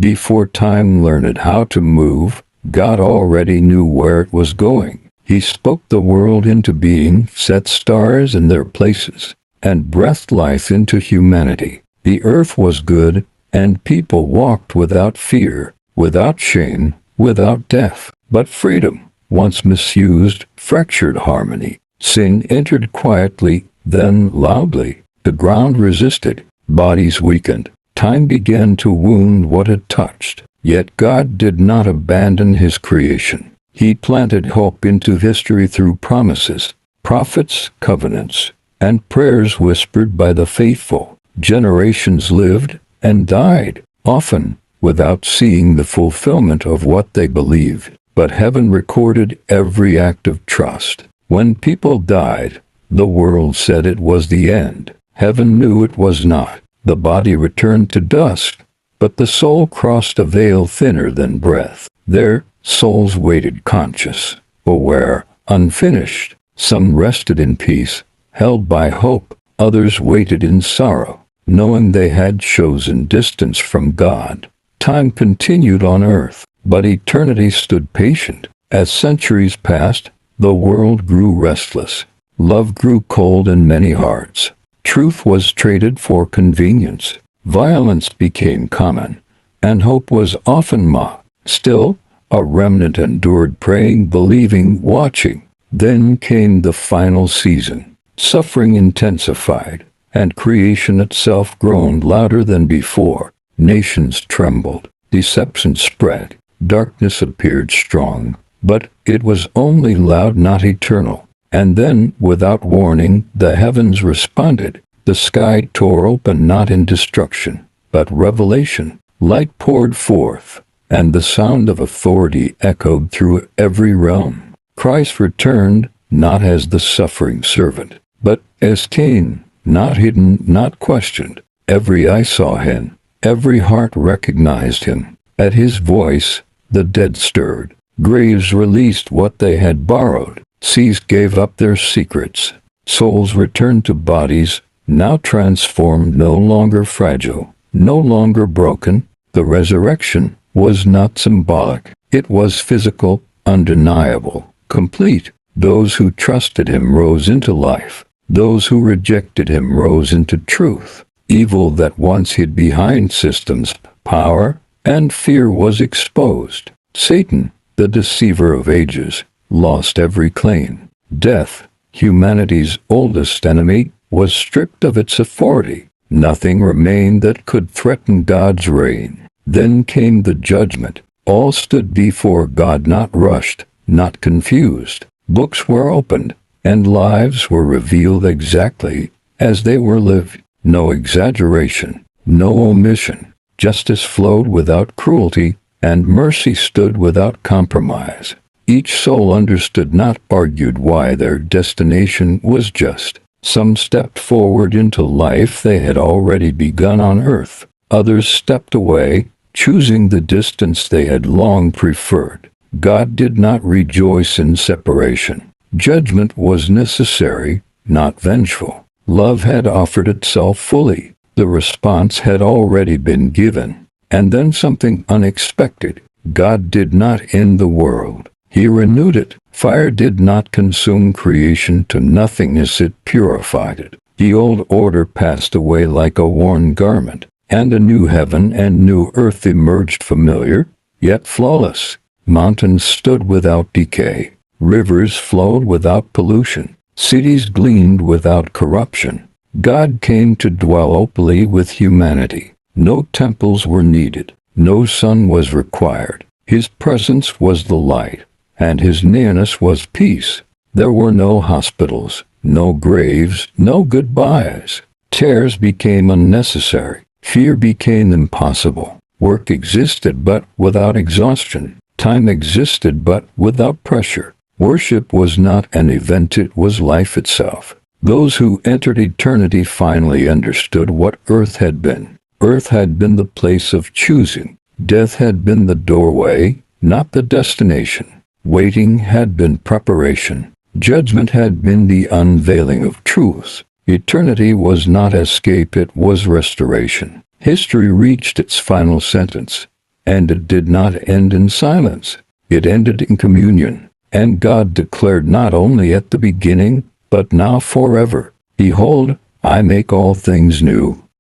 Before time learned how to move, God already knew where it was going. He spoke the world into being, set stars in their places, and breathed life into humanity. The earth was good, and people walked without fear, without shame, without death. But freedom, once misused, fractured harmony. Sin entered quietly, then loudly. The ground resisted, bodies weakened. Time began to wound what it touched. Yet God did not abandon his creation. He planted hope into history through promises, prophets, covenants, and prayers whispered by the faithful. Generations lived and died, often without seeing the fulfillment of what they believed. But heaven recorded every act of trust. When people died, the world said it was the end. Heaven knew it was not. The body returned to dust, but the soul crossed a veil thinner than breath. Their souls waited conscious, aware, unfinished. Some rested in peace, held by hope. Others waited in sorrow, knowing they had chosen distance from God. Time continued on earth, but eternity stood patient. As centuries passed, the world grew restless. Love grew cold in many hearts. Truth was traded for convenience. Violence became common, and hope was often mocked. Still, a remnant endured, praying, believing, watching. Then came the final season. Suffering intensified, and creation itself groaned louder than before. Nations trembled. Deception spread. Darkness appeared strong, but it was only loud, not eternal. And then, without warning, the heavens responded. The sky tore open, not in destruction, but revelation. Light poured forth, and the sound of authority echoed through every realm. Christ returned, not as the suffering servant, but as King, not hidden, not questioned. Every eye saw him. Every heart recognized him. At his voice, the dead stirred. Graves released what they had borrowed. Seas gave up their secrets. Souls returned to bodies, now transformed, no longer fragile, no longer broken. The resurrection was not symbolic. It was physical, undeniable, complete. Those who trusted him rose into life. Those who rejected him rose into truth. Evil that once hid behind systems, power, and fear was exposed. Satan, the deceiver of ages, lost every claim. Death, humanity's oldest enemy, was stripped of its authority. Nothing remained that could threaten God's reign. Then came the judgment. All stood before God, not rushed, not confused. Books were opened, and lives were revealed exactly as they were lived. No exaggeration, no omission. Justice flowed without cruelty, and mercy stood without compromise. Each soul understood, not argued, why their destination was just. Some stepped forward into life they had already begun on earth. Others stepped away, choosing the distance they had long preferred. God did not rejoice in separation. Judgment was necessary, not vengeful. Love had offered itself fully. The response had already been given. And then something unexpected. God did not end the world. He renewed it. Fire did not consume creation to nothingness, it purified it. The old order passed away like a worn garment, and a new heaven and new earth emerged, familiar, yet flawless. Mountains stood without decay. Rivers flowed without pollution. Cities gleamed without corruption. God came to dwell openly with humanity. No temples were needed. No sun was required. His presence was the light, and his nearness was peace. There were no hospitals, no graves, no goodbyes. Tears became unnecessary. Fear became impossible. Work existed but without exhaustion. Time existed but without pressure. Worship was not an event, it was life itself. Those who entered eternity finally understood what earth had been. Earth had been the place of choosing. Death had been the doorway, not the destination. Waiting had been preparation. Judgment had been the unveiling of truth. Eternity was not escape, it was restoration. History reached its final sentence. And it did not end in silence. It ended in communion. And God declared not only at the beginning, but now forever, Behold, I make all things new.